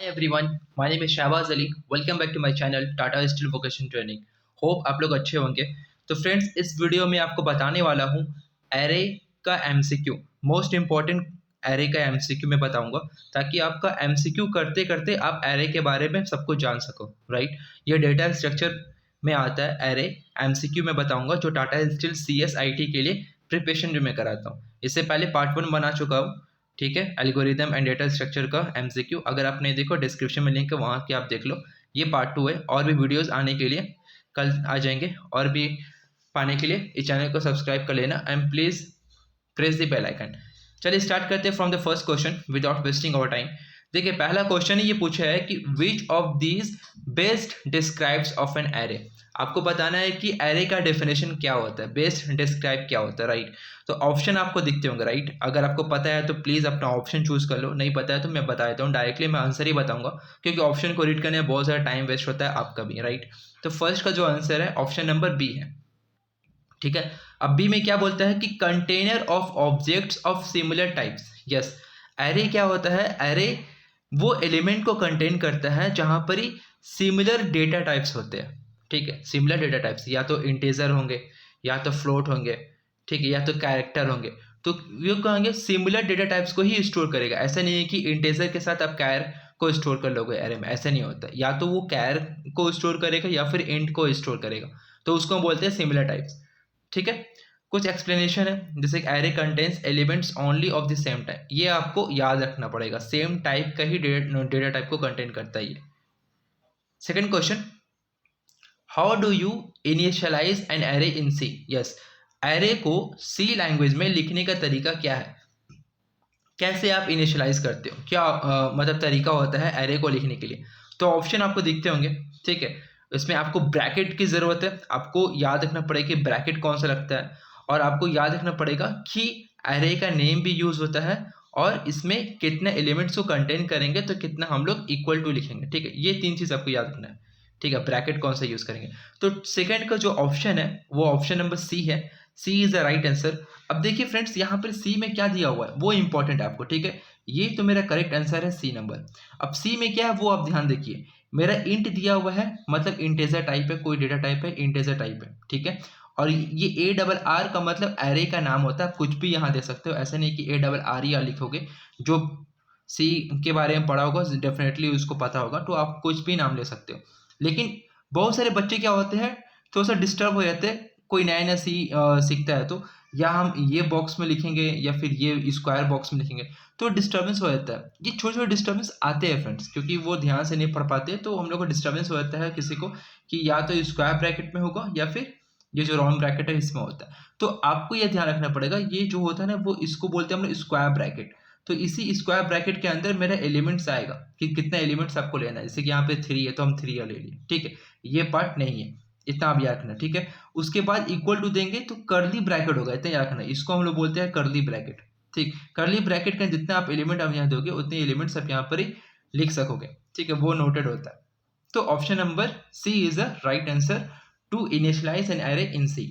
Hi everyone, my name is Shahbaz Ali. Welcome back to my channel Tata steel vocation training. Hope आप लोग अच्छे होंगे. तो friends, इस वीडियो में आपको बताने वाला हूँ एरे का एमसीक्यू. मोस्ट इम्पॉर्टेंट एरे का एमसीक्यू मैं बताऊंगा ताकि आपका एमसीक्यू करते करते आप एरे के बारे में सब कुछ जान सको. राइट, ये डेटा स्ट्रक्चर में आता है. एरे एमसीक्यू में बताऊंगा जो टाटा स्टील CSIT के लिए प्रिपरेशन जो मैं कराता हूँ. इससे पहले पार्ट 1 बना चुका हूँ. ठीक है, एल्गोरिदम एंड डेटा स्ट्रक्चर का एमसीक्यू. अगर आप नहीं देखो, डिस्क्रिप्शन में लिंक है, वहाँ के आप देख लो. ये पार्ट 2 है. और भी वीडियोस आने के लिए कल आ जाएंगे. और भी पाने के लिए इस चैनल को सब्सक्राइब कर लेना and please press the bell icon. चलिए स्टार्ट करते हैं from the first question without wasting our time. देखिए, पहला क्वेश्चन ये पूछा है कि which of these best describes of an array. आपको बताना है कि एरे का डेफिनेशन क्या होता है, बेस्ट डिस्क्राइब क्या होता है. राइट, तो ऑप्शन आपको दिखते होंगे. राइट, अगर आपको पता है तो प्लीज़ अपना ऑप्शन चूज कर लो, नहीं पता है तो मैं बता देता हूँ. डायरेक्टली मैं आंसर ही बताऊंगा क्योंकि ऑप्शन को रीड करने में बहुत ज़्यादा टाइम वेस्ट होता है आपका भी. राइट, तो फर्स्ट का जो आंसर है ऑप्शन नंबर बी है. ठीक है, अब बी में क्या बोलता है कि container of objects of similar types. Yes, array क्या होता है? एरे वो एलिमेंट को कंटेन करता है जहां पर ही सिमिलर डेटा टाइप्स होते हैं. ठीक है, सिमिलर डेटा टाइप्स या तो इंटीजर होंगे या तो फ्लोट होंगे. ठीक है, या तो कैरेक्टर होंगे. तो ये कहेंगे सिमिलर डेटा टाइप्स को ही स्टोर करेगा. ऐसा नहीं है कि इंटीजर के साथ आप कैर को स्टोर कर लोगे एरे में, ऐसा नहीं होता. या तो वो कैर को स्टोर करेगा या फिर इंट को स्टोर करेगा, तो उसको हम बोलते हैं सिमिलर टाइप्स. ठीक है, कुछ एक्सप्लेनेशन है जैसे array contains elements only of the same type. ये आपको याद रखना पड़ेगा, सेम टाइप का ही डेटा टाइप को कंटेन करता है ये. Second question, how do you initialize an array in C. Yes, array को सी लैंग्वेज में लिखने का तरीका क्या है? कैसे आप इनिशियलाइज करते हो, क्या मतलब तरीका होता है एरे को लिखने के लिए? तो ऑप्शन आपको दिखते होंगे. ठीक है, इसमें आपको ब्रैकेट की ज़रूरत है. आपको याद रखना पड़ेगा कि ब्रैकेट कौन सा लगता है, और आपको याद रखना पड़ेगा कि एरे का नेम भी यूज़ होता है और इसमें कितने एलिमेंट्स को कंटेन करेंगे तो कितना हम लोग इक्वल टू लिखेंगे. ठीक है, ये 3 चीज़ आपको याद रखना है. ठीक है, ब्रैकेट कौन सा यूज़ करेंगे. तो सेकंड का जो ऑप्शन है वो ऑप्शन नंबर सी है. सी इज़ द राइट आंसर. अब देखिए फ्रेंड्स, यहाँ पर सी में क्या दिया हुआ है वो इंपॉर्टेंट है आपको. ठीक है, ये तो मेरा करेक्ट आंसर है सी नंबर. अब सी में क्या है वो आप ध्यान देखिए. मेरा इंट दिया हुआ है, मतलब इंटेजर टाइप है, कोई डेटा टाइप है, इंटेजर टाइप है. ठीक है, और ये ए डबल आर का मतलब एरे का नाम होता है. आप कुछ भी यहाँ दे सकते हो, ऐसा नहीं कि ए डबल आर ही लिखोगे. जो सी के बारे में पढ़ा होगा डेफिनेटली उसको पता होगा, तो आप कुछ भी नाम ले सकते हो. लेकिन बहुत सारे बच्चे क्या होते हैं, थोड़ा सा डिस्टर्ब हो जाते हैं. कोई नया नया सीखता है तो या हम ये बॉक्स में लिखेंगे या फिर ये स्क्वायर बॉक्स में लिखेंगे, तो डिस्टर्बेंस हो जाता है. ये छोटे छोटे डिस्टर्बेंस आते हैं फ्रेंड्स, क्योंकि वो ध्यान से नहीं पढ़ पाते, तो हम लोग को डिस्टर्बेंस हो जाता है किसी को कि या तो स्क्वायर ब्रैकेट में होगा या फिर ये जो राउंड ब्रैकेट है इसमें होता है. तो आपको ये ध्यान रखना पड़ेगा, ये जो होता है ना वो इसको बोलते हैं हम लोग स्क्वायर ब्रैकेट. तो इसी स्क्वायर ब्रैकेट के अंदर मेरा एलिमेंट्स आएगा कि कितना एलिमेंट्स आपको लेना है. जैसे कि यहाँ पे 3 है तो हम 3 ले लिए. ठीक है, ये पार्ट नहीं है, इतना आप याद रखना. ठीक है, उसके बाद इक्वल टू देंगे तो कर्ली ब्रैकेट होगा, इतना याद रखना. इसको हम लोग बोलते हैं कर्ली ब्रैकेट. ठीक, कर्ली ब्रैकेट का जितना आप एलिमेंट आप यहाँ दोगे उतने एलिमेंट्स आप यहाँ पर ही लिख सकोगे. ठीक है, वो नोटेड होता है. तो option number C is the right answer to initialise an array in C.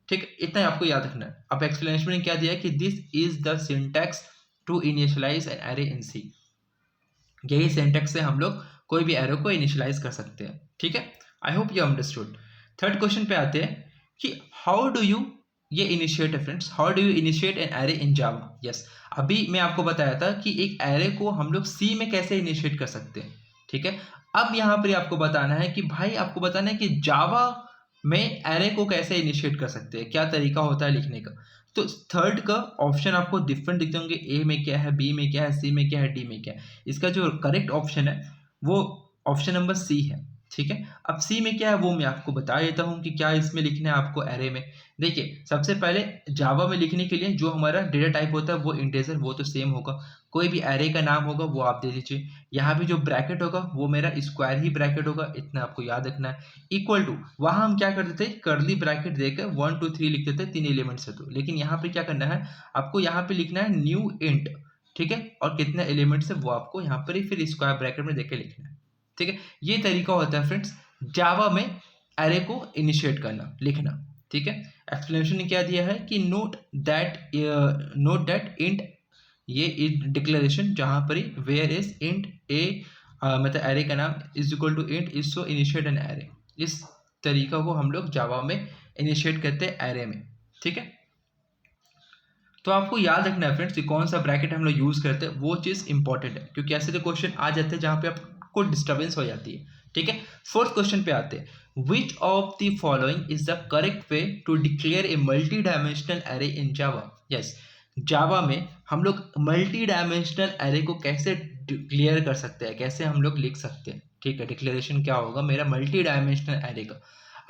ठीक है, इतना ही आपको याद रखना है. अब एक्सप्लेनेशन में क्या दिया है कि this is the syntax to initialise an array in C. यही सिंटैक्स से हम लोग कोई भी एरे को इनिशियलाइज कर सकते हैं. ठीक है, I hope you understood. Third question पे आते हैं कि हाउ डू यू ये इनिशिएट है friends, how do you initiate an array in Java. Yes, अभी मैं आपको बताया था कि एक एरे को हम लोग सी में कैसे इनिशिएट कर सकते हैं. ठीक है, अब यहाँ पर आपको बताना है कि भाई आपको बताना है कि जावा में एरे को कैसे इनिशिएट कर सकते हैं, क्या तरीका होता है लिखने का. तो थर्ड का ऑप्शन आपको डिफरेंट दिखते होंगे. ए में क्या है, बी में क्या है, सी में क्या है, डी में क्या है. इसका जो करेक्ट ऑप्शन है वो ऑप्शन नंबर सी है. ठीक है, अब सी में क्या है वो मैं आपको बता देता हूँ कि क्या इसमें लिखना है आपको एरे में. देखिए, सबसे पहले जावा में लिखने के लिए जो हमारा डेटा टाइप होता है वो इंटीजर, वो तो सेम होगा. कोई भी एरे का नाम होगा वो आप दे दीजिए. यहाँ पे जो ब्रैकेट होगा वो मेरा स्क्वायर ही ब्रैकेट होगा, इतना आपको याद रखना है. इक्वल टू, वहाँ हम क्या करते थे, कर्ली ब्रैकेट देकर 1 2 3 लिखते थे, 3 एलिमेंट्स है तो. लेकिन यहाँ पे क्या करना है, आपको यहाँ पे लिखना है न्यू इंट. ठीक है, और कितने एलिमेंट्स है वो आपको यहाँ पर ही फिर स्क्वायर ब्रैकेट में देके लिखना है. ठीक है, ये तरीका होता है फ्रेंड्स जावा में एरे को इनिशिएट करना, लिखना. ठीक है, एक्सप्लेनेशन ने क्या दिया है कि नोट दैट इंट, ये डिक्लेरेशन जहां पर ही वेयर इज इंट ए मतलब एरे का नाम is equal to int is so initiate an array. इस तरीका को हम लोग जावा में इनिशिएट करते हैं एरे में, ठीक है। तो आपको याद रखना है फ्रेंड्स कि कौन सा ब्रैकेट हम लोग यूज करते हैं, वो चीज इंपॉर्टेंट है, क्योंकि ऐसे तो क्वेश्चन आ जाते हैं जहां पे आपको डिस्टर्बेंस हो जाती है, ठीक है। फोर्थ क्वेश्चन पे आते हैं, which of the following is the correct way to declare a multi dimensional array in Java. Yes, Java में हम लोग मल्टी डायमेंशनल एरे को कैसे डिक्लेयर कर सकते हैं, कैसे हम लोग लिख सकते हैं, ठीक है। डिक्लेरेशन क्या होगा मेरा मल्टी डायमेंशनल एरे का।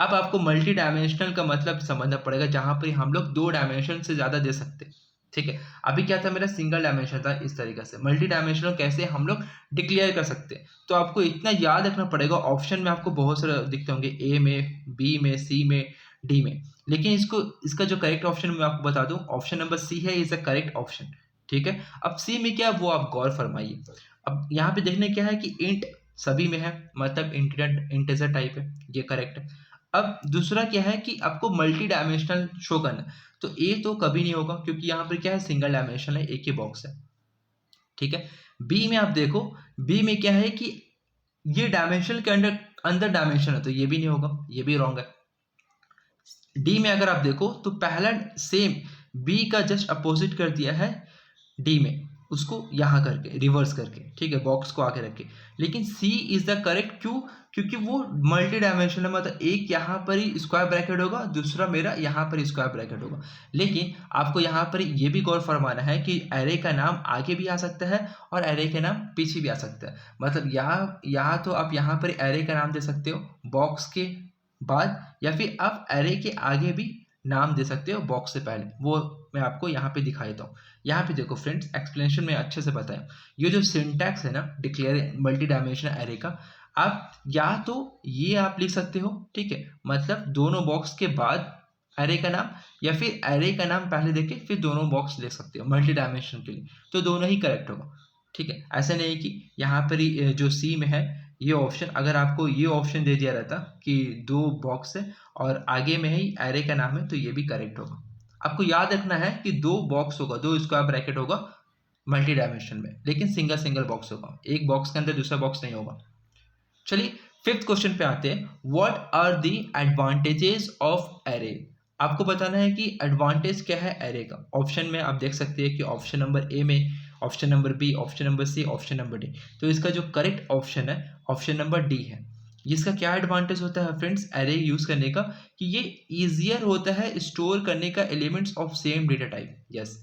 अब आपको मल्टी डायमेंशनल का मतलब समझना पड़ेगा, जहां पर हम लोग 2 डायमेंशन से ज्यादा दे सकते हैं, ठीक है। अभी क्या था, मेरा सिंगल डायमेंशन था, इस तरीके से मल्टी डायमेंशनल कैसे हम लोग डिक्लेयर कर सकते हैं। तो आपको इतना याद रखना पड़ेगा, ऑप्शन में आपको बहुत सारे दिखते होंगे, ए में, बी में, सी में, डी में, लेकिन इसका जो करेक्ट ऑप्शन मैं आपको बता दूं, ऑप्शन नंबर सी है, इज द करेक्ट ऑप्शन, ठीक है। अब सी में क्या है वो आप गौर फरमाइए। अब यहाँ पे देखने क्या है कि इंट सभी में है, मतलब इंटीजर टाइप है, ये करेक्ट है। अब दूसरा क्या है कि आपको मल्टी डायमेंशनल शो करना है, तो ए तो कभी नहीं होगा, क्योंकि यहाँ पर क्या है, सिंगल डायमेंशन है, एक ही बॉक्स है, ठीक है। बी में आप देखो, बी में क्या है कि ये डायमेंशन के अंदर अंदर डायमेंशन है, तो ये भी नहीं होगा, ये भी रॉन्ग है। डी में अगर आप देखो तो पहला सेम बी का जस्ट अपोजिट कर दिया है डी में, उसको यहां करके रिवर्स करके, ठीक है, बॉक्स को आगे रख के। लेकिन सी इज द करेक्ट, क्यों? क्योंकि वो मल्टी डायमेंशनल, मतलब एक यहाँ पर ही स्क्वायर ब्रैकेट होगा, दूसरा मेरा यहाँ पर स्क्वायर ब्रैकेट होगा। लेकिन आपको यहाँ पर ये भी गौर फरमाना है कि एरे का नाम आगे भी आ सकता है और एरे का नाम पीछे भी आ सकता है। मतलब यहाँ तो आप यहाँ पर एरे का नाम दे सकते हो बॉक्स के बाद, या फिर आप एरे के आगे भी नाम दे सकते हो बॉक्स से पहले, वो मैं आपको यहाँ पे दिखा देता हूँ। यहाँ पे देखो फ्रेंड्स, एक्सप्लेनेशन में अच्छे से बताया, ये जो सिंटैक्स है ना डिक्लेयर मल्टी डायमेंशनल एरे का, आप या तो ये आप लिख सकते हो, ठीक है, मतलब दोनों बॉक्स के बाद एरे का नाम, या फिर एरे का नाम पहले देके फिर दोनों बॉक्स लिख सकते हो मल्टी डायमेंशन के लिए, तो दोनों ही करेक्ट होगा, ठीक है। ऐसा नहीं कि यहाँ पर ही जो सी में है ये ऑप्शन, अगर आपको ये ऑप्शन दे दिया रहता कि 2 बॉक्स है और आगे में ही एरे का नाम है, तो ये भी करेक्ट होगा। आपको याद रखना है कि 2 बॉक्स होगा, 2 स्क्वायर ब्रैकेट होगा मल्टी डायमेंशन में, लेकिन सिंगल सिंगल बॉक्स होगा, एक बॉक्स के अंदर दूसरा बॉक्स नहीं होगा। चलिए फिफ्थ क्वेश्चन पे आते हैं, what are the advantages of array. आपको बताना है कि एडवांटेज क्या है एरे का। ऑप्शन में आप देख सकते हैं कि ऑप्शन नंबर ए में, option number B, option number C, option number D, तो इसका जो करेक्ट ऑप्शन है ऑप्शन नंबर डी है। इसका क्या एडवांटेज होता है फ्रेंड्स एरे यूज करने का, कि ये इजियर होता है स्टोर करने का elements of same data type. Yes,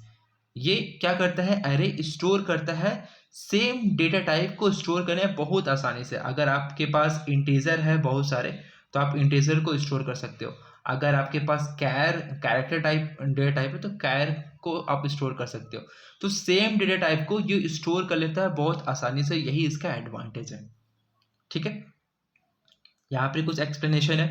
ये क्या करता है, एरे स्टोर करता है सेम डेटा टाइप को स्टोर करने में बहुत आसानी से। अगर आपके पास इंटीजर है बहुत सारे, तो आप इंटीजर को स्टोर कर सकते हो। अगर आपके पास कैरेक्टर टाइप डेटा टाइप है, तो कैर को आप स्टोर कर सकते हो। तो सेम डेटा टाइप को ये स्टोर कर लेता है बहुत आसानी से, यही इसका एडवांटेज है, ठीक है। यहाँ पे कुछ एक्सप्लेनेशन है,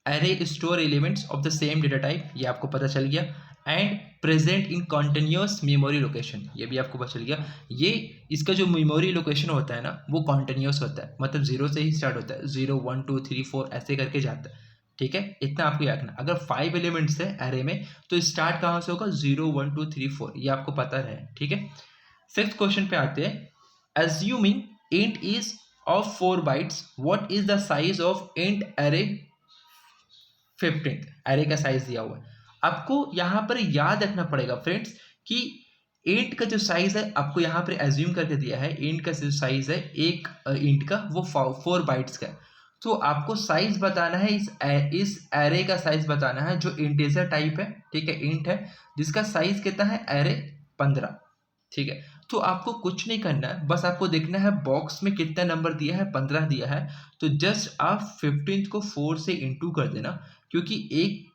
array store elements of the same data type, ये आपको पता चल गया, and present in continuous memory location, ये भी आपको पता चल गया। ये इसका जो मेमोरी लोकेशन होता है ना, वो कॉन्टिन्यूस होता है, मतलब 0 से ही स्टार्ट होता है, 0 1 2 3 4 ऐसे करके जाता है, ठीक है। इतना आपको याद रखना। अगर 5 एलिमेंट्स है एरे में, तो स्टार्ट कहाँ से होगा, 0 1 2 3 4, ये आपको पता रहे, ठीक है। सिक्स्थ क्वेश्चन पे आते हैं, assuming int is of 4 bytes, what is the size of int array 15th? Array का साइज दिया हुआ है, आपको यहाँ पर याद रखना पड़ेगा फ्रेंड्स कि इंट का जो साइज है आपको यहाँ पर एज्यूम करके दिया है, इंट का जो साइज है एक इंट का वो 4 बाइट्स का है। तो आपको साइज बताना है, इस एरे का साइज बताना है जो इंटीजर टाइप है, ठीक है, इंट है, जिसका साइज कितना है एरे 15, ठीक है। तो आपको कुछ नहीं करना है, बस आपको देखना है बॉक्स में कितना नंबर दिया है, 15 दिया है, तो जस्ट आप 15 को 4 से इंटू कर देना, क्योंकि एक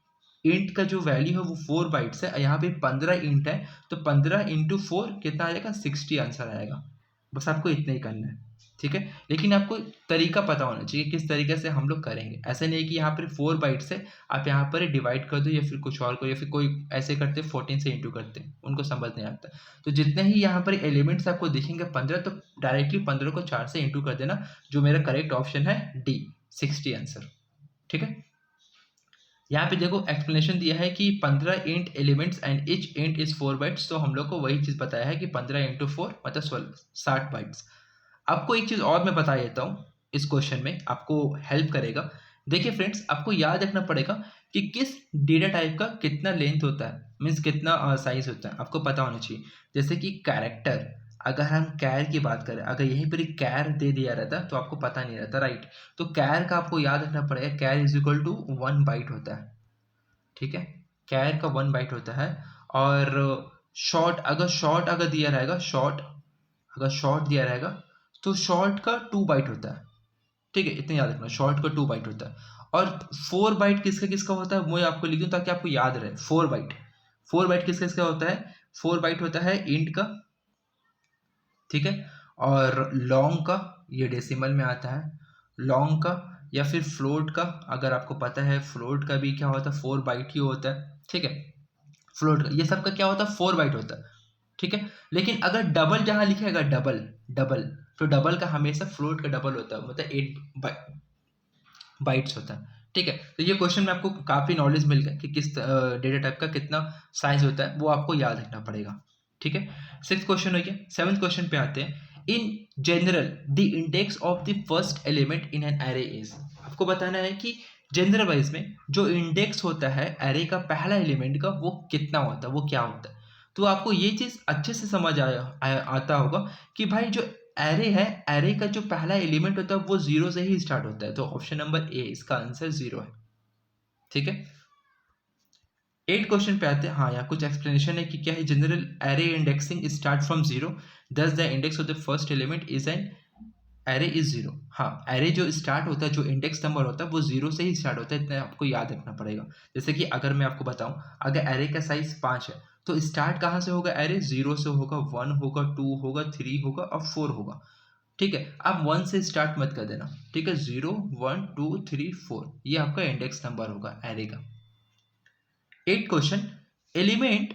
इंट का जो वैल्यू है वो 4 बाइट्स है, यहाँ पे 15 इंट है, तो 15 इंटू 4 कितना आ जाएगा, 60 आंसर आएगा। बस आपको इतना ही करना है, ठीक है। लेकिन आपको तरीका पता होना चाहिए किस तरीके से हम लोग करेंगे। ऐसा नहीं कि यहाँ पर 4 बाइट्स है आप यहाँ पर डिवाइड कर दो, या फिर कुछ और को, या फिर कोई ऐसे करते 14 से इंटू करते, उनको समझ नहीं आता। तो जितने ही यहाँ पर एलिमेंट्स आपको दिखेंगे 15, तो डायरेक्टली 15 को 4 से इंटू कर देना, जो मेरा करेक्ट ऑप्शन है डी, 60 आंसर, ठीक है। यहाँ पे देखो एक्सप्लेनेशन दिया है कि 15 int elements and each int is 4 bytes, तो हम लोग को वही चीज बताया है कि 15 इंटू 4 मतलब 60 बाइट्स। आपको एक चीज़ और मैं बता देता हूँ इस क्वेश्चन में, आपको हेल्प करेगा। देखिए फ्रेंड्स, आपको याद रखना पड़ेगा कि किस डेटा टाइप का कितना लेंथ होता है, मीन्स कितना साइज होता है, आपको पता होना चाहिए। जैसे कि कैरेक्टर, अगर हम कैर की बात करें, अगर यहीं पर ही कैर दे दिया रहता तो आपको पता नहीं रहता, राइट। तो कैर का आपको याद रखना पड़ेगा, कैर इज इक्वल टू 1 बाइट होता है, ठीक है। कैर का 1 बाइट होता है। और शॉर्ट अगर दिया रहेगा, अगर शॉर्ट दिया रहेगा तो शॉर्ट का 2 बाइट होता है, ठीक है। इतना याद रखना, शॉर्ट का 2 बाइट होता है। और 4 बाइट किसका किसका होता है, मैं आपको लिख दूं ताकि आपको याद रहे। 4 बाइट किसका किसका होता है, 4 बाइट होता है इंट का, ठीक है। और लॉन्ग का, ये डेसिमल में आता है, लॉन्ग का या फिर फ्लोट का, अगर आपको पता है फ्लोट का भी क्या होता है, 4 बाइट ही होता है, ठीक है। फ्लोट का ये सब का क्या होता है, 4 बाइट होता है, ठीक है। लेकिन अगर डबल जहां लिखेगा, डबल डबल तो डबल का हमेशा फ्लोट का डबल होता है, मतलब 8 बाइट्स होता है, ठीक है। तो ये क्वेश्चन में आपको काफ़ी नॉलेज मिल गया कि किस डेटा टाइप का कितना साइज होता है, वो आपको याद रखना पड़ेगा, ठीक है। 6th क्वेश्चन हो गया। 7th क्वेश्चन पे आते हैं। In general the index of the first element in an array is, आपको बताना है कि जनरल वाइज में जो इंडेक्स होता है एरे का पहला एलिमेंट का, वो कितना होता है, वो क्या होता है। तो आपको ये चीज़ अच्छे से समझ आता होगा कि भाई जो एरे है, एरे का जो पहला एलिमेंट होता है वो 0 से ही स्टार्ट होता है, तो ऑप्शन नंबर ए इसका आंसर 0 है, ठीक है। 8 क्वेश्चन पे आते हैं। हाँ, यहाँ कुछ एक्सप्लेनेशन है कि क्या है, general array indexing start from 0, दस the index of the first element is an array is 0। हाँ, एरे जो स्टार्ट होता है, जो इंडेक्स नंबर होता है वो 0 से ही स्टार्ट होता है, इतना आपको याद रखना पड़ेगा। जैसे कि अगर मैं आपको बताऊं, अगर एरे का साइज 5 है तो स्टार्ट कहाँ से होगा, एरे 0 से होगा, 1 होगा, 2 होगा, 3 होगा और 4 होगा, ठीक है। आप 1 से स्टार्ट मत कर देना, ठीक है। 0 1 2 3 4 ये आपका इंडेक्स नंबर होगा एरे का। 8 question. Element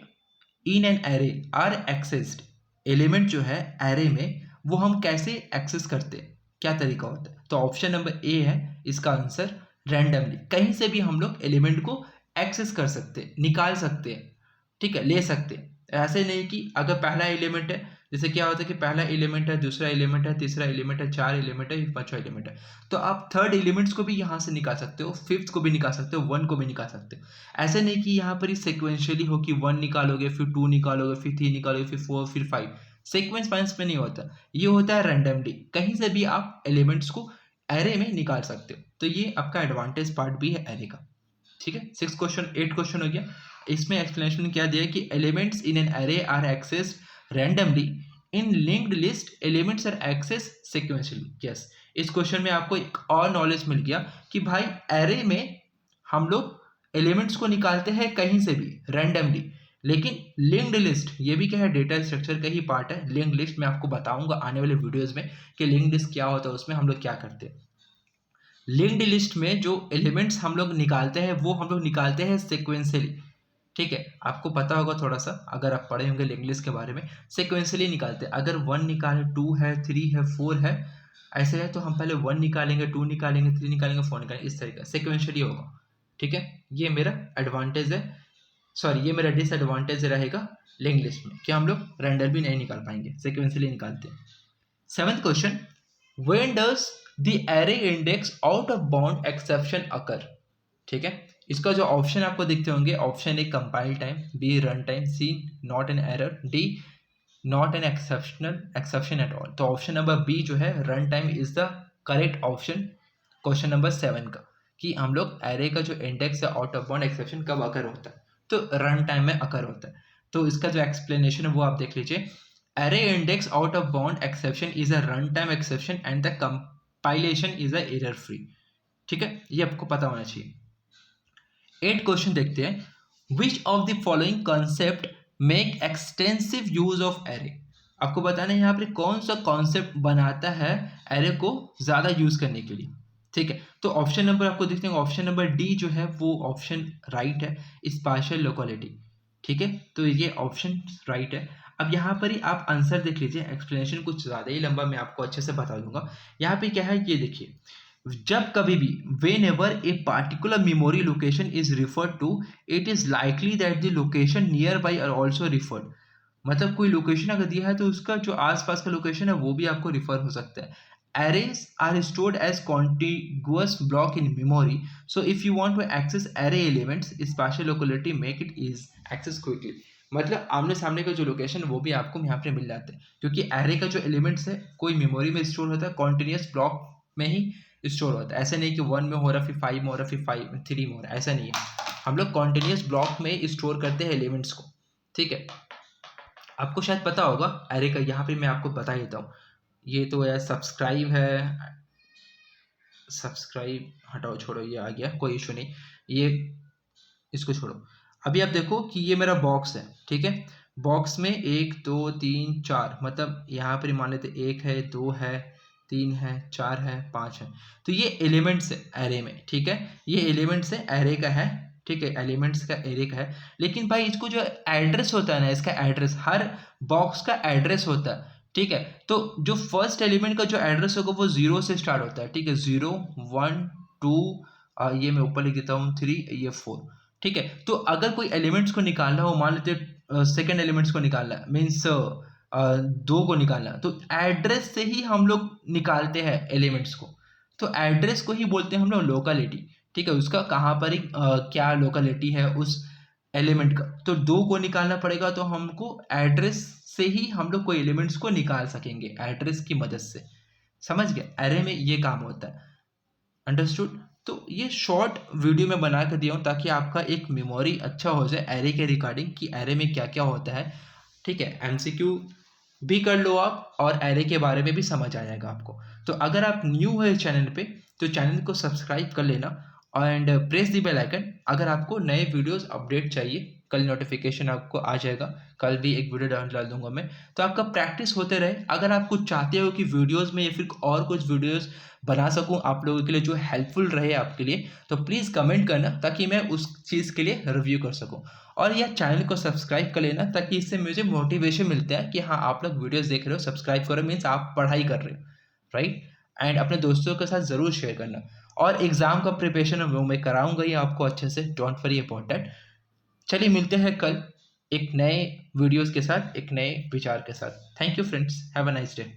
in an array are accessed, element जो है एरे में वो हम कैसे एक्सेस करते हैं, क्या तरीका होता है। तो ऑप्शन नंबर ए है इसका आंसर, रैंडमली कहीं से भी हम लोग एलिमेंट को एक्सेस कर सकते हैं, निकाल सकते हैं, ठीक है, ले सकते हैं। ऐसे नहीं कि अगर पहला एलिमेंट है, जैसे क्या होता है कि पहला एलिमेंट है, दूसरा एलिमेंट है, तीसरा एलिमेंट है, 4 एलिमेंट है, 5वां एलिमेंट है, तो आप थर्ड एलिमेंट्स को भी यहाँ से निकाल सकते हो, फिफ्थ को भी निकाल सकते हो, 1 को भी निकाल सकते हो। ऐसे नहीं कि यहाँ पर ही सिक्वेंशियली हो कि 1 निकालोगे, फिर 2 निकालोगे, फिर 3 निकालोगे, फिर 4, फिर 5। सीक्वेंस वाइज में नहीं होता, ये होता है रैंडमली, कहीं से भी आप एलिमेंट्स को एरे में निकाल सकते हो। तो ये आपका एडवांटेज पार्ट भी है एरे का, ठीक है। 6 क्वेश्चन 8 क्वेश्चन हो गया। इसमें एक्सप्लेनेशन क्या दिया है कि elements in an array are accessed randomly, in linked list elements are access sequentially. Yes, इस क्वेश्चन में आपको एक और नॉलेज मिल गया कि भाई एरे में हम लोग एलिमेंट्स को निकालते हैं कहीं से भी रैंडमली, लेकिन लिंक्ड लिस्ट ये भी क्या है, डेटा स्ट्रक्चर का ही पार्ट है। लिंक्ड लिस्ट मैं आपको बताऊंगा आने वाले वीडियोस में कि लिंक्ड लिस्ट क्या होता है, उसमें हम लोग क्या करते हैं। लिंक्ड लिस्ट में जो एलिमेंट्स हम लोग निकालते हैं वो हम लोग निकालते हैं सिक्वेंशियली, ठीक है। आपको पता होगा थोड़ा सा, अगर आप पढ़े होंगे लिंक्ड लिस्ट के बारे में, सिक्वेंशियली निकालते हैं। अगर 1 निकाले, 2 है, 3 है, 4 है, ऐसे है तो हम पहले 1 निकालेंगे, 2 निकालेंगे, 3 निकालेंगे, 4 निकालेंगे, इस तरीके सिक्वेंशियली होगा, ठीक है। ये मेरा एडवांटेज है, सॉरी ये मेरा डिसएडवांटेज रहेगा लिंक्ड लिस्ट में कि हम लोग रेंडर भी नहीं निकाल पाएंगे, सिक्वेंशियली निकालते हैं। 7th question. When does the array index out of bound exception occur, ठीक है। इसका जो ऑप्शन आपको दिखते होंगे, option A compile time, B run time, C not an error, D not an exception at all. तो ऑप्शन नंबर बी जो है run time is the correct option question number 7 का, कि हम लोग एरे का जो इंडेक्स है आउट ऑफ बाउंड एक्सेप्शन कब अकर होता है, तो रन टाइम में अकर होता है। तो इसका जो एक्सप्लेनेशन है वो आप देख लीजिए। Array index out of bound exception is a run time exception and the compilation is a error free, ठीक है, ये आपको पता होना चाहिए। 8 क्वेश्चन देखते हैं। Which of the following concept make extensive use of array, आपको बताना है यहाँ पर कौन सा कॉन्सेप्ट बनाता है एरे को ज़्यादा यूज करने के लिए, ठीक है। तो ऑप्शन नंबर आपको देखते हैं, ऑप्शन नंबर डी जो है वो ऑप्शन राइट है, स्पाशियल लोकेलिटी, ठीक है। तो ये ऑप्शन राइट है। अब यहाँ पर ही आप आंसर देख लीजिए, एक्सप्लेनेशन कुछ ज़्यादा ही लंबा मैं आपको अच्छे से बता दूंगा। यहाँ पे क्या है ये देखिए, जब कभी भी whenever a particular memory location is referred to, it is likely that the location nearby are also referred. मतलब कोई लोकेशन अगर दिया है तो उसका जो आसपास का लोकेशन है वो भी आपको रिफर हो सकता है। Arrays are stored as contiguous block in memory. So if you want to access array elements, spatial locality make it is access quickly. मतलब आमने सामने का जो लोकेशन वो भी आपको यहाँ पे मिल जाता है, क्योंकि एरे का जो एलिमेंट्स है कोई मेमोरी में स्टोर होता है, कॉन्टिन्यूस ब्लॉक में ही स्टोर होता है। ऐसा नहीं कि 1 में हो रहा फिर 5 में हो रहा फिर 5 में 3 में हो रहा, ऐसा नहीं है। हम लोग कॉन्टिन्यूस ब्लॉक में स्टोर करते हैं एलिमेंट्स को, ठीक है। आपको शायद पता होगा एरे का, यहाँ पे मैं आपको बता देता हूँ। ये तो यार सब्सक्राइब है, सब्सक्राइब हटाओ छोड़ो, ये आ गया कोई इशू नहीं, ये इसको छोड़ो। अभी आप देखो कि ये मेरा बॉक्स है, ठीक है। बॉक्स में 1 2 3 4, मतलब यहाँ पर मान लेते 1 है 2 है 3 है 4 है 5 है। तो ये एलिमेंट्स है एरे में, ठीक है। ये एलिमेंट्स है एरे का है, ठीक है, एलिमेंट्स का एरे का है। लेकिन भाई इसको जो एड्रेस होता है ना, इसका एड्रेस, हर बॉक्स का एड्रेस होता है, ठीक है। तो जो फर्स्ट एलिमेंट का जो एड्रेस होगा वो 0 से स्टार्ट होता है, ठीक है। 0 1 2, ये मैं ऊपर लिख देता हूँ 3, ये 4, ठीक है। तो अगर कोई एलिमेंट्स को निकालना हो, मान लेते सेकेंड एलिमेंट्स को निकालना मीन्स 2 को निकालना, तो एड्रेस से ही हम लोग निकालते हैं एलिमेंट्स को। तो एड्रेस को ही बोलते हैं हम लोग लोकेलिटी, ठीक है। उसका कहाँ पर ही क्या लोकेलिटी है उस एलिमेंट का। तो 2 को निकालना पड़ेगा, तो हमको एड्रेस से ही हम लोग कोई एलिमेंट्स को निकाल सकेंगे, एड्रेस की मदद से। समझ गए, एरे में ये काम होता है। अंडरस्टूड। तो ये शॉर्ट वीडियो में बना कर दिया हूँ ताकि आपका एक मेमोरी अच्छा हो जाए एरे के रिगार्डिंग, कि एरे में क्या क्या होता है, ठीक है। एमसीक्यू भी कर लो आप और एरे के बारे में भी समझ आ जाएगा आपको। तो अगर आप न्यू है चैनल पे तो चैनल को सब्सक्राइब कर लेना and press the bell icon. अगर आपको नए वीडियोस अपडेट चाहिए, कल नोटिफिकेशन आपको आ जाएगा, कल भी एक वीडियो डाल दूंगा मैं। तो आपका प्रैक्टिस होते रहे। अगर आप कुछ चाहते हो कि वीडियोस में या फिर और कुछ वीडियोस बना सकूं आप लोगों के लिए जो हेल्पफुल रहे आपके लिए, तो प्लीज़ कमेंट करना ताकि मैं उस चीज़ के लिए रिव्यू कर सकूं। और यह चैनल को सब्सक्राइब कर लेना ताकि इससे मुझे मोटिवेशन मिलता है कि हाँ आप लोग वीडियोस देख रहे हो, सब्सक्राइब करो मीन्स आप पढ़ाई कर रहे हो, राइट। एंड अपने दोस्तों के साथ ज़रूर शेयर करना। और एग्ज़ाम का प्रिपरेशन वो मैं कराऊंगा ही आपको अच्छे से, डोंट वरी अबाउट दैट। चलिए मिलते हैं कल एक नए वीडियोस के साथ, एक नए विचार के साथ। Thank you friends, have a nice day.